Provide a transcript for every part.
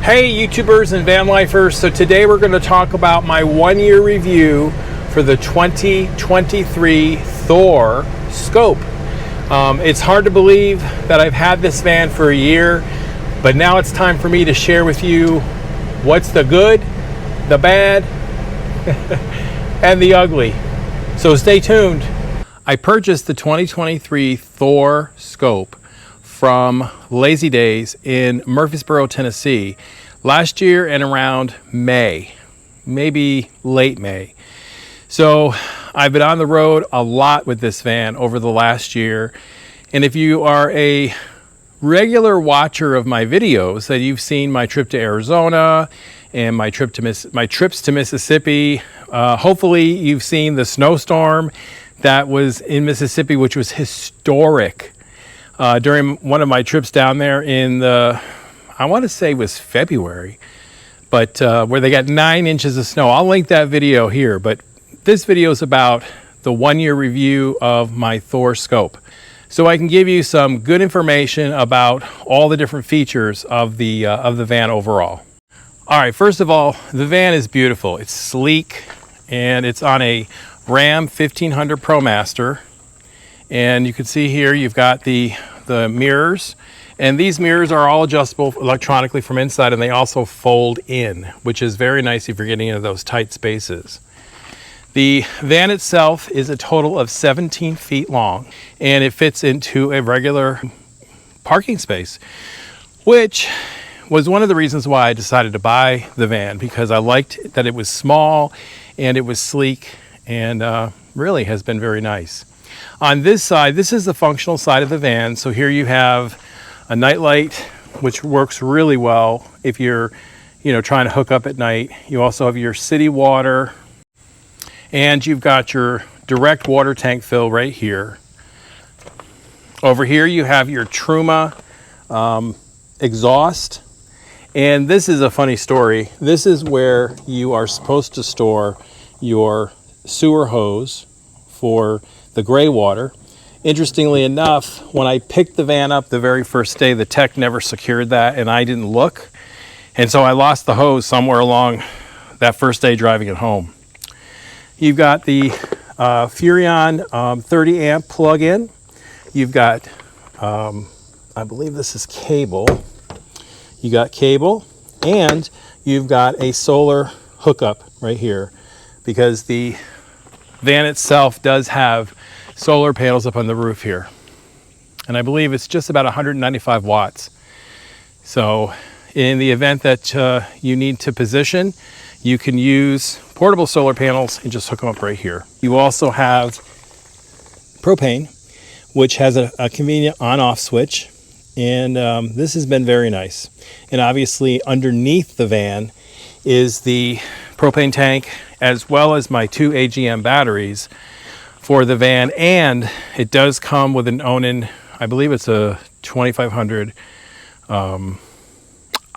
Hey YouTubers and van lifers, so today we're going to talk about my 1-year review for the 2023 Thor Scope. It's hard to believe that I've had this van for a year, but now it's time for me to share with you what's the good, the bad, and the ugly. So stay tuned. I purchased the 2023 Thor Scope from Lazy Days in Murfreesboro, Tennessee last year and around May, maybe late May. So I've been on the road a lot with this van over the last year. And if you are a regular watcher of my videos, that you've seen my trip to Arizona and my trips to Mississippi, hopefully you've seen the snowstorm that was in Mississippi, which was historic. During one of my trips down there in I want to say it was February, but where they got 9 inches of snow. I'll link that video here, but this video is about the 1-year review of my Thor Scope. So I can give you some good information about all the different features of the van overall. All right, first of all, the van is beautiful. It's sleek, and it's on a Ram 1500 ProMaster. And you can see here you've got the mirrors, and these mirrors are all adjustable electronically from inside, and they also fold in, which is very nice if you're getting into those tight spaces. The van itself is a total of 17 feet long, and it fits into a regular parking space, which was one of the reasons why I decided to buy the van, because I liked that it was small and it was sleek, and really has been very nice. On this side, this is the functional side of the van. So here you have a night light, which works really well if you're, trying to hook up at night. You also have your city water, and you've got your direct water tank fill right here. Over here you have your Truma exhaust, and this is a funny story. This is where you are supposed to store your sewer hose for the gray water. Interestingly enough, when I picked the van up the very first day, the tech never secured that, and I didn't look. And so I lost the hose somewhere along that first day driving it home. You've got the Furrion 30 amp plug-in. You've got, I believe this is cable. You got cable, and you've got a solar hookup right here, because the van itself does have solar panels up on the roof here, and I believe it's just about 195 watts. So in the event that you need to position, you can use portable solar panels and just hook them up right here. You also have propane, which has a convenient on-off switch, and this has been very nice. And obviously underneath the van is the propane tank, as well as my 2 AGM batteries for the van, and it does come with an awning. I believe it's a 2500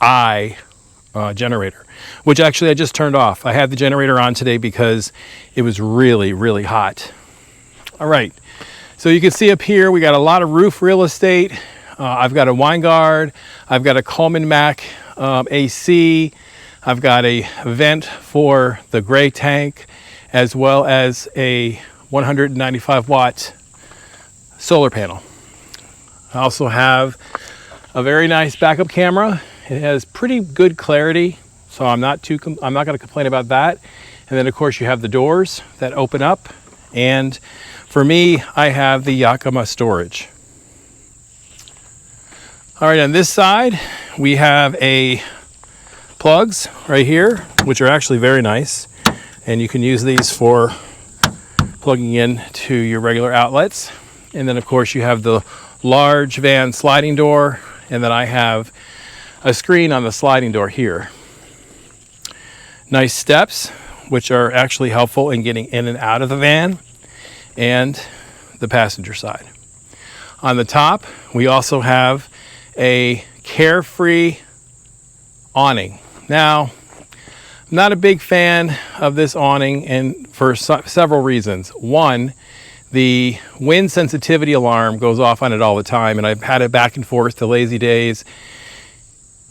I generator, which actually I just turned off. I had the generator on today because it was really, really hot. All right, so you can see up here we got a lot of roof real estate. I've got a Winegard, I've got a Coleman Mac AC, I've got a vent for the gray tank, as well as a 195 watt solar panel. I also have a very nice backup camera. It has pretty good clarity, so I'm not going to complain about that. And then of course you have the doors that open up, and for me, I have the Yakima storage. All right, on this side we have a plugs right here, which are actually very nice, and you can use these for plugging in to your regular outlets. And then of course you have the large van sliding door, and then I have a screen on the sliding door here. Nice steps, which are actually helpful in getting in and out of the van, and the passenger side. On the top we also have a Carefree awning. Now, I'm not a big fan of this awning, and for several reasons. One, the wind sensitivity alarm goes off on it all the time, and I've had it back and forth to Lazy Days,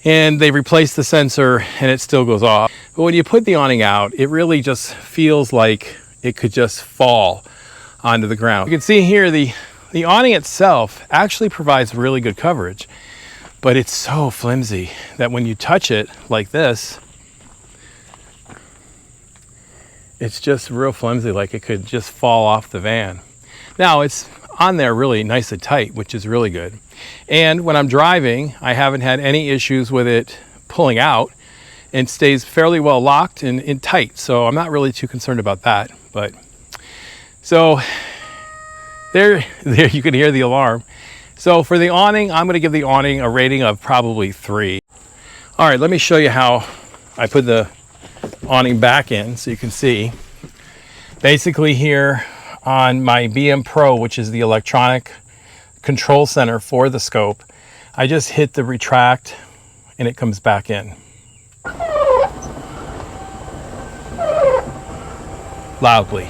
and they replaced the sensor and it still goes off. But when you put the awning out, it really just feels like it could just fall onto the ground. You can see here the awning itself actually provides really good coverage, but it's so flimsy that when you touch it like this, it's just real flimsy, like it could just fall off the van. Now it's on there really nice and tight, which is really good. And when I'm driving, I haven't had any issues with it pulling out, and stays fairly well locked and tight. So I'm not really too concerned about that. But so there you can hear the alarm. So for the awning, I'm going to give the awning a rating of probably 3. All right, let me show you how I put the awning back in so you can see. Basically here on my BM Pro, which is the electronic control center for the scope, I just hit the retract and it comes back in. Loudly.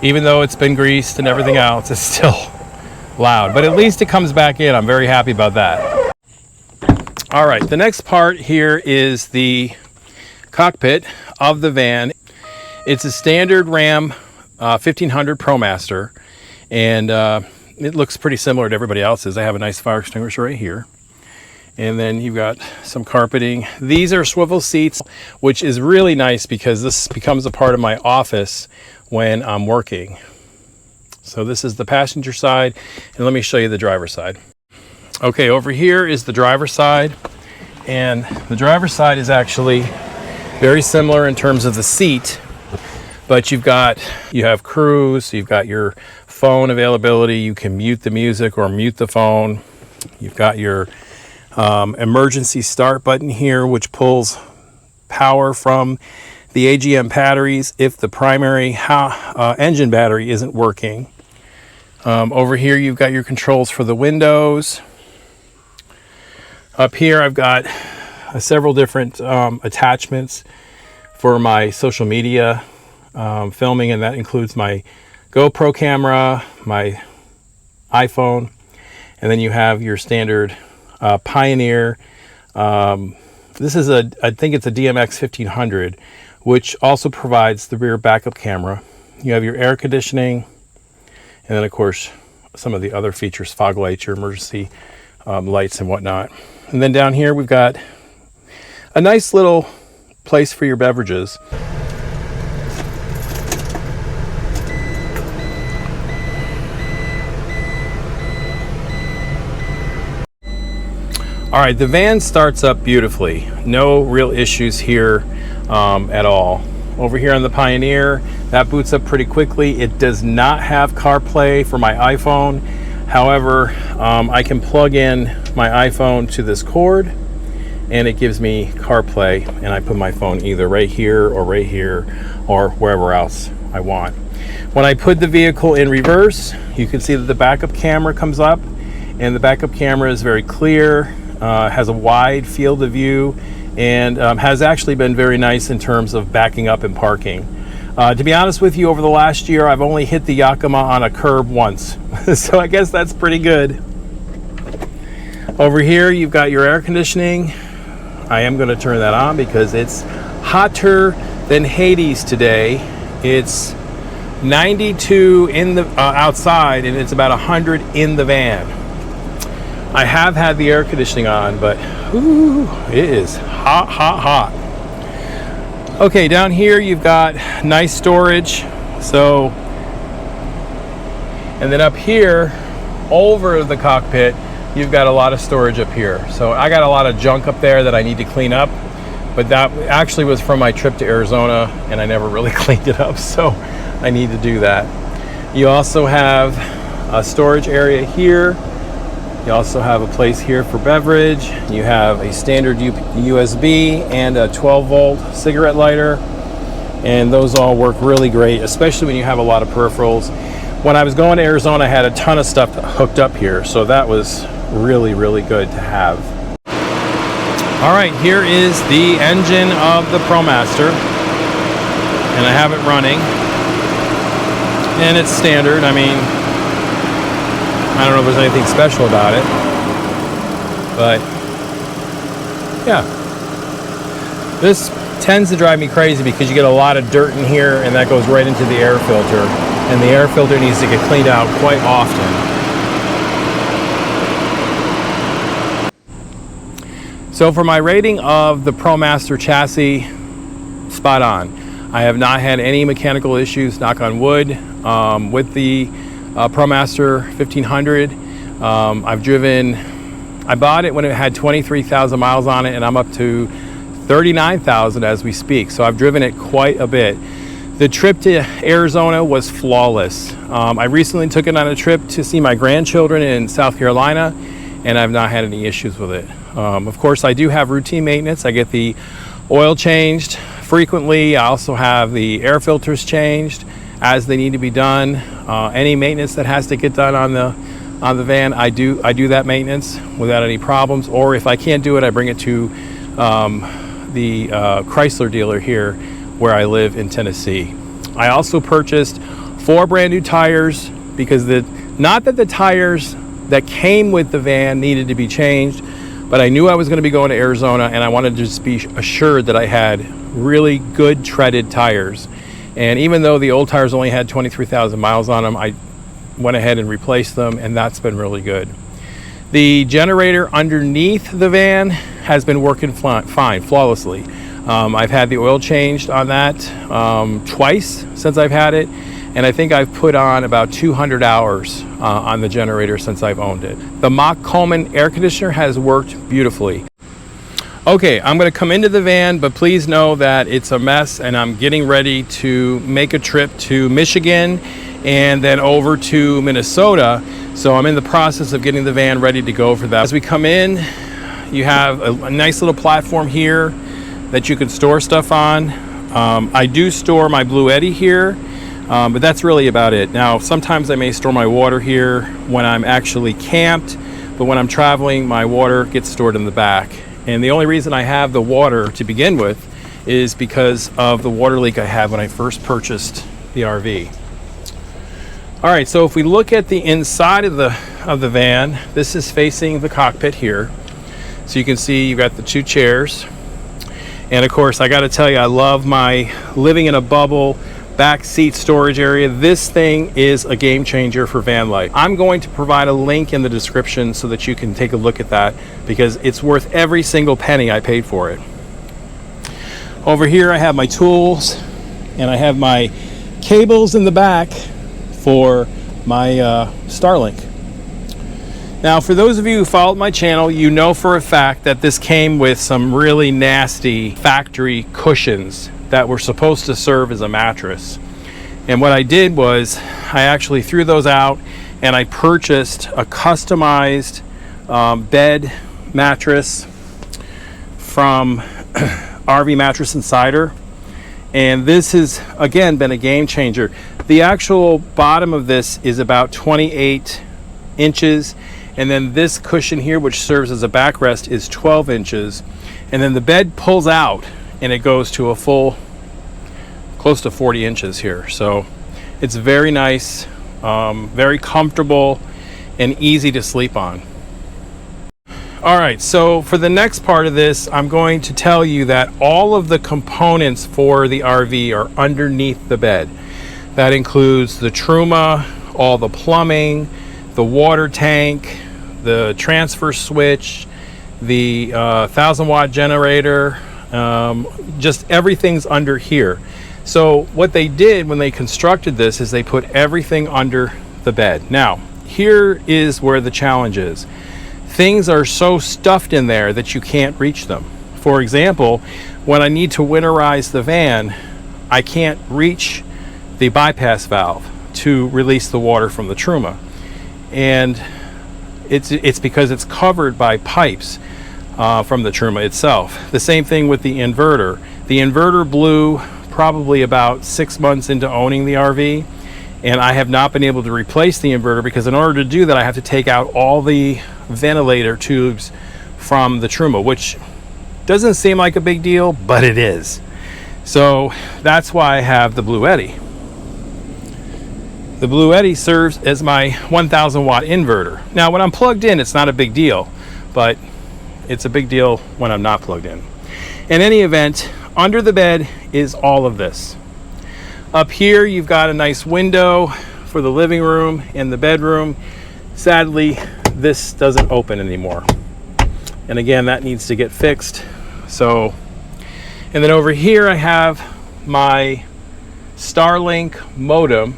Even though it's been greased and everything else, it's still loud. But at least it comes back in. I'm very happy about that. All right, the next part here is the cockpit of the van. It's a standard Ram 1500 ProMaster, and it looks pretty similar to everybody else's. I have a nice fire extinguisher right here. And then you've got some carpeting. These are swivel seats, which is really nice because this becomes a part of my office when I'm working. So this is the passenger side, and let me show you the driver's side. Okay, over here is the driver's side, and the driver's side is actually very similar in terms of the seat, but you have cruise, you've got your phone availability, you can mute the music or mute the phone. You've got your emergency start button here, which pulls power from the AGM batteries if the primary engine battery isn't working. Over here you've got your controls for the windows. Up here I've got several different attachments for my social media filming, and that includes my GoPro camera, my iPhone, and then you have your standard Pioneer. This is I think it's a DMX 1500, which also provides the rear backup camera. You have your air conditioning, and then of course some of the other features, fog lights, your emergency lights and whatnot. And then down here we've got a nice little place for your beverages. All right, the van starts up beautifully. No real issues here at all. Over here on the Pioneer, that boots up pretty quickly. It does not have CarPlay for my iPhone. However, I can plug in my iPhone to this cord and it gives me CarPlay, and I put my phone either right here or wherever else I want. When I put the vehicle in reverse, you can see that the backup camera comes up, and the backup camera is very clear, has a wide field of view, and has actually been very nice in terms of backing up and parking. To be honest with you, over the last year, I've only hit the Yakima on a curb once, so I guess that's pretty good. Over here, you've got your air conditioning. I am going to turn that on because it's hotter than Hades today. It's 92 in the outside, and it's about 100 in the van. I have had the air conditioning on, but ooh, it is hot, hot, hot. Okay, down here you've got nice storage. So, and then up here over the cockpit, you've got a lot of storage up here. So I got a lot of junk up there that I need to clean up, but that actually was from my trip to Arizona, and I never really cleaned it up, so I need to do that. You also have a storage area here. You also have a place here for beverage. You have a standard USB and a 12-volt cigarette lighter, and those all work really great, especially when you have a lot of peripherals. When I was going to Arizona, I had a ton of stuff hooked up here, so that was really, really good to have. All right, here is the engine of the ProMaster, and I have it running, and it's standard. I mean, I don't know if there's anything special about it, but Yeah. This tends to drive me crazy because you get a lot of dirt in here, and that goes right into the air filter, and the air filter needs to get cleaned out quite often. So for my rating of the ProMaster chassis, spot on. I have not had any mechanical issues, knock on wood, with the ProMaster 1500. I bought it when it had 23,000 miles on it, and I'm up to 39,000 as we speak. So I've driven it quite a bit. The trip to Arizona was flawless. I recently took it on a trip to see my grandchildren in South Carolina, and I've not had any issues with it. Of course, I do have routine maintenance. I get the oil changed frequently. I also have the air filters changed as they need to be done. Any maintenance that has to get done on the van, I do that maintenance without any problems. Or if I can't do it, I bring it to the Chrysler dealer here where I live in Tennessee. I also purchased 4 brand new tires because not that the tires that came with the van needed to be changed, but I knew I was going to be going to Arizona, and I wanted to just be assured that I had really good treaded tires. And even though the old tires only had 23,000 miles on them, I went ahead and replaced them, and that's been really good. The generator underneath the van has been working fine, flawlessly. I've had the oil changed on that twice since I've had it, and I think I've put on about 200 hours on the generator since I've owned it. The Mach Coleman air conditioner has worked beautifully. Okay, I'm going to come into the van, but please know that it's a mess, and I'm getting ready to make a trip to Michigan and then over to Minnesota. So I'm in the process of getting the van ready to go for that. As we come in, you have a nice little platform here that you can store stuff on. I do store my Blue Eddy here, but that's really about it. Now, sometimes I may store my water here when I'm actually camped, but when I'm traveling, my water gets stored in the back. And the only reason I have the water to begin with is because of the water leak I had when I first purchased the RV. All right, so if we look at the inside of the van, this is facing the cockpit here. So you can see you've got the 2 chairs. And of course, I got to tell you, I love my living in a bubble back seat storage area. This thing is a game changer for van life. I'm going to provide a link in the description so that you can take a look at that, because it's worth every single penny I paid for it. Over here I have my tools, and I have my cables in the back for my Starlink. Now, for those of you who followed my channel, you know for a fact that this came with some really nasty factory cushions that were supposed to serve as a mattress. And what I did was I actually threw those out, and I purchased a customized bed mattress from RV Mattress Insider. And this has, again, been a game changer. The actual bottom of this is about 28 inches. And then this cushion here, which serves as a backrest, is 12 inches. And then the bed pulls out, and it goes to a full, close to 40 inches here. So it's very nice, very comfortable, and easy to sleep on. All right, so for the next part of this, I'm going to tell you that all of the components for the RV are underneath the bed. That includes the truma, all the plumbing, the water tank, the transfer switch, the 1,000-watt generator, just everything's under here. So what they did when they constructed this is they put everything under the bed. Now, here is where the challenge is. Things are so stuffed in there that you can't reach them. For example, when I need to winterize the van, I can't reach the bypass valve to release the water from the truma. And it's because it's covered by pipes from the truma itself. The same thing with the inverter. The inverter blew probably about 6 months into owning the RV, and I have not been able to replace the inverter because in order to do that, I have to take out all the ventilator tubes from the truma, which doesn't seem like a big deal, but it is. So that's why I have the Blue Eddy. The Blue Eddy serves as my 1,000-watt inverter. Now, when I'm plugged in, it's not a big deal, but it's a big deal when I'm not plugged in. In any event, under the bed is all of this. Up here, you've got a nice window for the living room and the bedroom. Sadly, this doesn't open anymore. And again, that needs to get fixed. So, and then over here, I have my Starlink modem,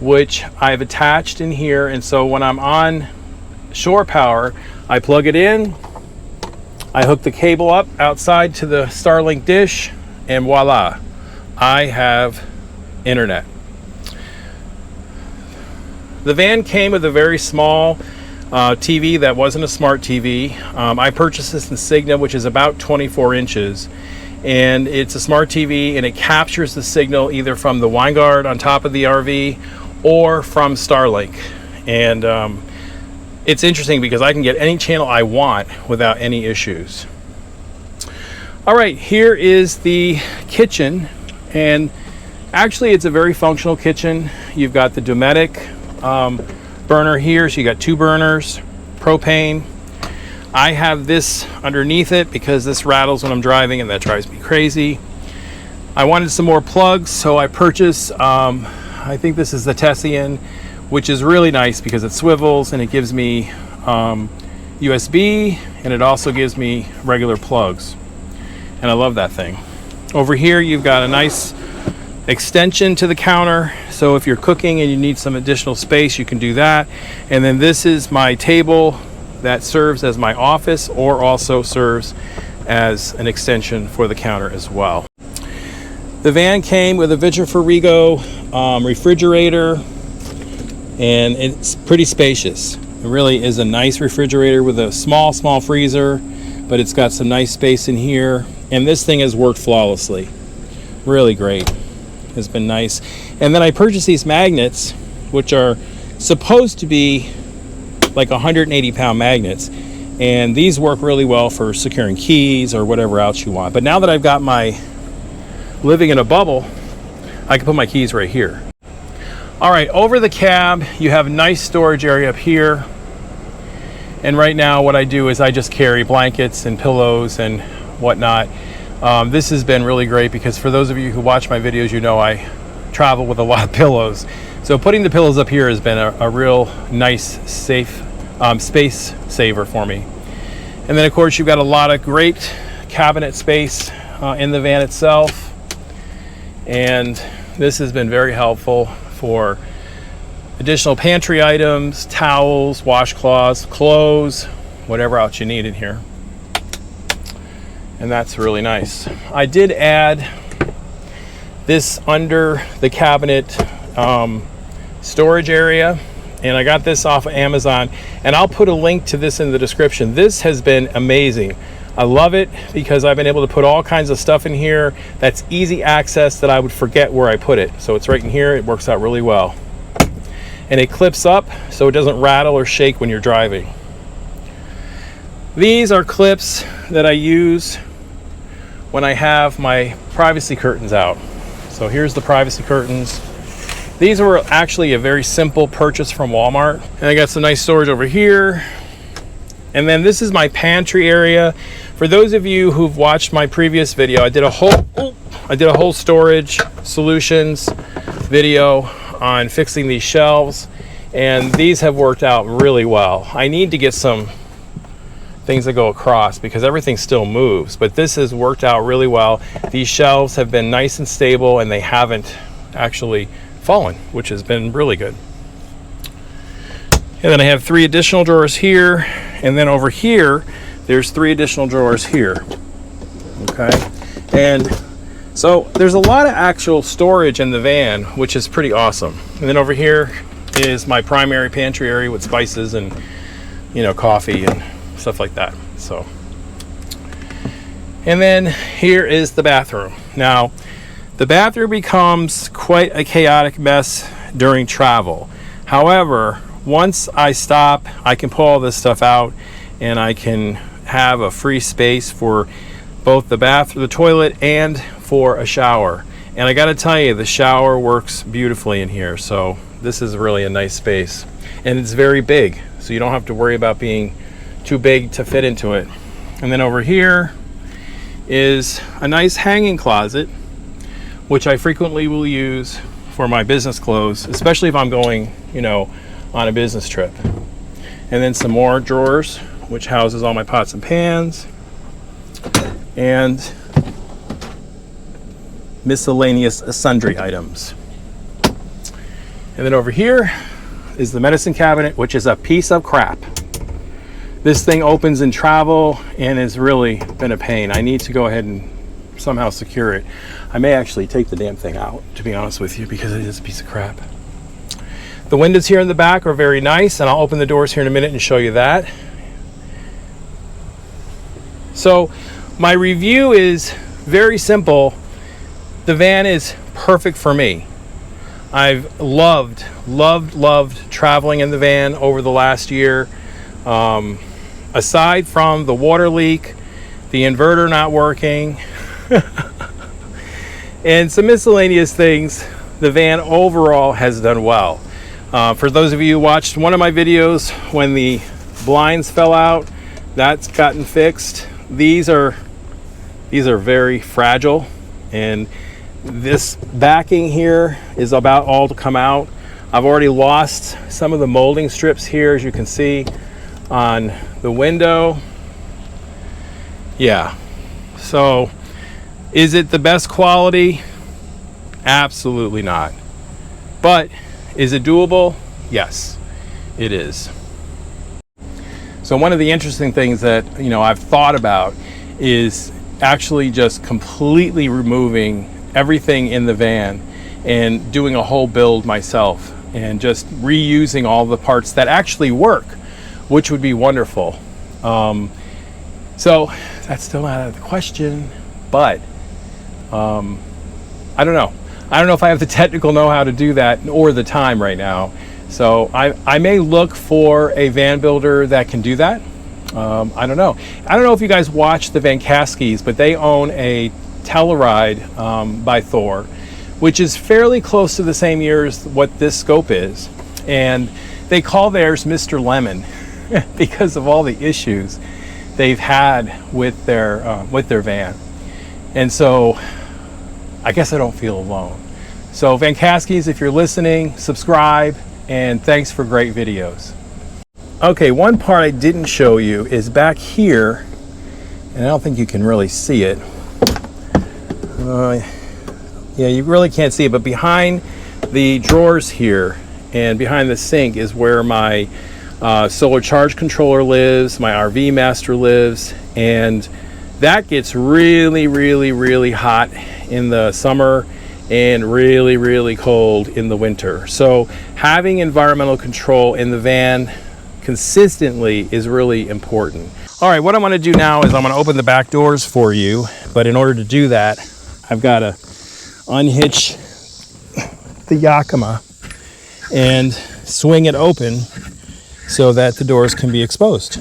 which I've attached in here. And so when I'm on shore power, I plug it in, I hook the cable up outside to the Starlink dish, and voila, I have internet. The van came with a very small TV that wasn't a smart TV. I purchased this in Signa, which is about 24 inches. And it's a smart TV, and it captures the signal either from the Winegard on top of the RV or from Starlink. And it's interesting because I can get any channel I want without any issues. All right, here is the kitchen, and actually it's a very functional kitchen. You've got the Dometic burner here, so you got 2 burners, propane. I have this underneath it because this rattles when I'm driving, and that drives me crazy. I wanted some more plugs, so I purchased, I think this is the Tessian, which is really nice because it swivels and it gives me USB, and it also gives me regular plugs. And I love that thing. Over here, you've got a nice extension to the counter, so if you're cooking and you need some additional space, you can do that. And then this is my table that serves as my office, or also serves as an extension for the counter as well. The van came with a Vitriforigo refrigerator, and it's pretty spacious. It really is a nice refrigerator with a small freezer, but it's got some nice space in here, and this thing has worked flawlessly. Really great. It's been nice. And then I purchased these magnets, which are supposed to be like 180-pound magnets, and these work really well for securing keys or whatever else you want. But now that I've got my living in a bubble, I can put my keys right here. All right, over the cab, you have a nice storage area up here. And right now what I do is I just carry blankets and pillows and whatnot. This has been really great because for those of you who watch my videos, you know I travel with a lot of pillows. So putting the pillows up here has been a real nice, safe space saver for me. And then of course you've got a lot of great cabinet space in the van itself. And this has been very helpful for additional pantry items, towels, washcloths, clothes, whatever else you need in here. And that's really nice. I did add this under the cabinet storage area, and I got this off of Amazon, and I'll put a link to this in the description. This has been amazing. I love it because I've been able to put all kinds of stuff in here that's easy access that I would forget where I put it. So it's right in here. It works out really well. And it clips up so it doesn't rattle or shake when you're driving. These are clips that I use when I have my privacy curtains out. So here's the privacy curtains. These were actually a very simple purchase from Walmart. And I got some nice storage over here. And then this is my pantry area. For those of you who've watched my previous video, I did a whole storage solutions video on fixing these shelves, and these have worked out really well. I need to get some things that go across because everything still moves, but this has worked out really well. These shelves have been nice and stable, and they haven't actually fallen, which has been really good. And then I have 3 additional drawers here, and then over here there's 3 additional drawers here. Okay, and so there's a lot of actual storage in the van, which is pretty awesome. And then over here is my primary pantry area with spices and, you know, coffee and stuff like that. So, and then here is the bathroom. Now, the bathroom becomes quite a chaotic mess during travel. However, once I stop, I can pull all this stuff out, and I can have a free space for both the bathroom, the toilet, and for a shower. And I gotta tell you, the shower works beautifully in here. So this is really a nice space, and it's very big, so you don't have to worry about being too big to fit into it. And then over here is a nice hanging closet, which I frequently will use for my business clothes, especially if I'm going, you know, on a business trip. And then some more drawers, which houses all my pots and pans and miscellaneous sundry items. And then over here is the medicine cabinet, which is a piece of crap. This thing opens in travel and has really been a pain. I need to go ahead and somehow secure it. I may actually take the damn thing out, to be honest with you, because it is a piece of crap. The windows here in the back are very nice, and I'll open the doors here in a minute and show you that. So my review is very simple. The van is perfect for me. I've loved traveling in the van over the last year. Aside from the water leak, the inverter not working, and some miscellaneous things, the van overall has done well. For those of you who watched one of my videos when the blinds fell out, that's gotten fixed. These are very fragile, and this backing here is about all to come out. I've already lost some of the molding strips here, as you can see on the window. Yeah, so is it the best quality? Absolutely not. But is it doable? Yes, it is. So one of the interesting things that, you know, I've thought about is actually just completely removing everything in the van and doing a whole build myself and just reusing all the parts that actually work, which would be wonderful. So that's still not out of the question, but I don't know. I don't know if I have the technical know-how to do that or the time right now. So I may look for a van builder that can do that. I don't know. I don't know if you guys watch the Van Caskys, but they own a Telluride by Thor, which is fairly close to the same year as what this scope is. And they call theirs Mr. Lemon because of all the issues they've had with their van. And so I guess I don't feel alone. So Van Caskys, if you're listening, subscribe, and thanks for great videos. Okay, one part I didn't show you is back here, and I don't think you can really see it. Yeah, you really can't see it, but behind the drawers here and behind the sink is where my solar charge controller lives, my RV master lives, and that gets really hot in the summer and really cold in the winter. So having environmental control in the van consistently is really important. All right, what I'm gonna do now is I'm gonna open the back doors for you, but in order to do that, I've gotta unhitch the Yakima and swing it open so that the doors can be exposed.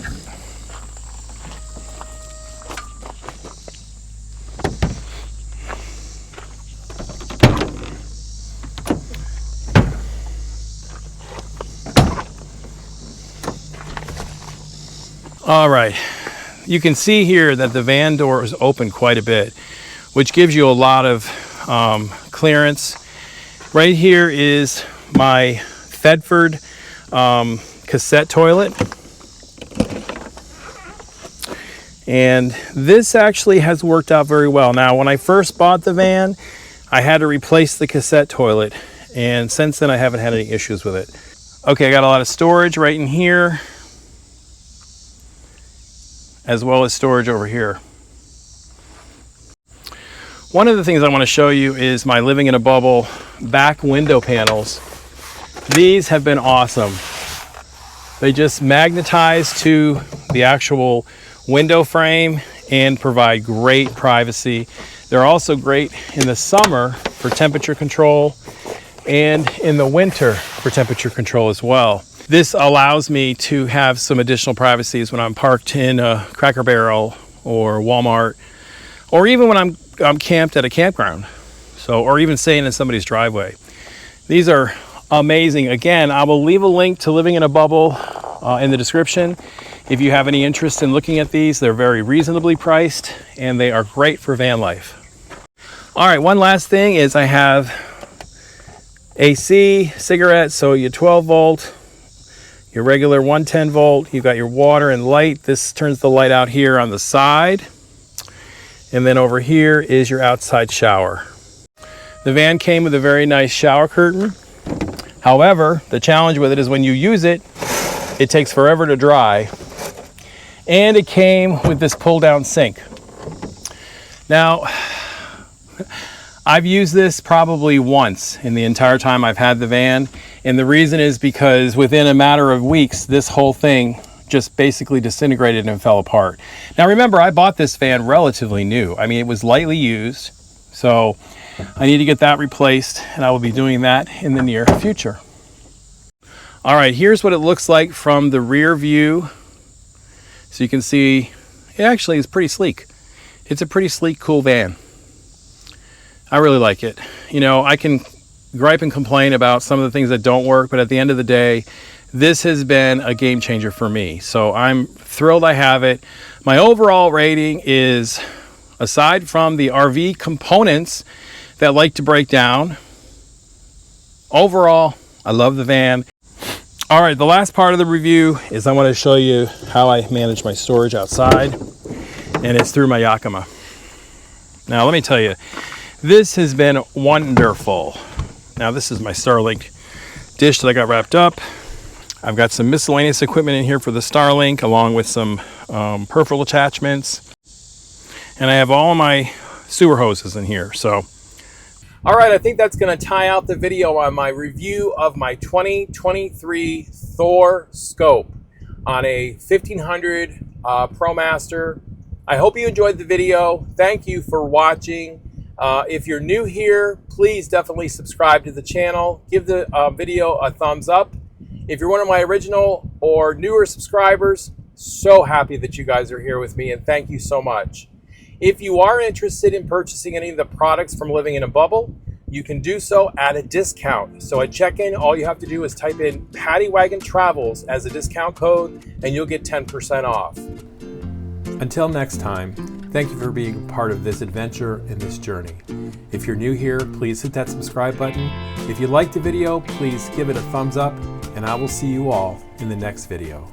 All right, you can see here that the van door is open quite a bit, which gives you a lot of clearance. Right here is my Thetford cassette toilet. And this actually has worked out very well. Now, when I first bought the van, I had to replace the cassette toilet, and since then I haven't had any issues with it. Okay, I got a lot of storage right in here, as well as storage over here. One of the things I want to show you is my Living in a Bubble back window panels. These have been awesome. They just magnetize to the actual window frame and provide great privacy. They're also great in the summer for temperature control and in the winter for temperature control as well. This allows me to have some additional privacies when I'm parked in a Cracker Barrel or Walmart, or even when I'm camped at a campground, or even staying in somebody's driveway. These are amazing. Again, I will leave a link to Living in a Bubble in the description. If you have any interest in looking at these, they're very reasonably priced and they are great for van life. All right, one last thing is I have AC, cigarettes, so your 12 volt, your regular 110 volt, you've got your water and light. This turns the light out here on the side. And then over here is your outside shower. The van came with a very nice shower curtain. However, the challenge with it is when you use it, it takes forever to dry. And it came with this pull down sink. Now, I've used this probably once in the entire time I've had the van, and the reason is because within a matter of weeks, this whole thing just basically disintegrated and fell apart. Now remember, I bought this van relatively new. I mean, it was lightly used, so I need to get that replaced, and I will be doing that in the near future. All right, here's what it looks like from the rear view. So you can see, it actually is pretty sleek. It's a pretty sleek, cool van. I really like it. You know, I can gripe and complain about some of the things that don't work, but at the end of the day, this has been a game changer for me. So I'm thrilled I have it. My overall rating is, aside from the RV components that like to break down, overall, I love the van. All right, the last part of the review is I want to show you how I manage my storage outside, and it's through my Yakima. Now, let me tell you, this has been wonderful. Now, this is my Starlink dish that I got wrapped up. I've got some miscellaneous equipment in here for the Starlink, along with some peripheral attachments. And I have all my sewer hoses in here, so. All right, I think that's gonna tie out the video on my review of my 2023 Thor Scope on a 1500 ProMaster. I hope you enjoyed the video. Thank you for watching. If you're new here, please definitely subscribe to the channel. Give the video a thumbs up. If you're one of my original or newer subscribers, so happy that you guys are here with me, and thank you so much. If you are interested in purchasing any of the products from Living in a Bubble, you can do so at a discount. So at check-in, all you have to do is type in Paddy Wagon Travels as a discount code, and you'll get 10% off. Until next time, thank you for being part of this adventure and this journey. If you're new here, please hit that subscribe button. If you liked the video, please give it a thumbs up, and I will see you all in the next video.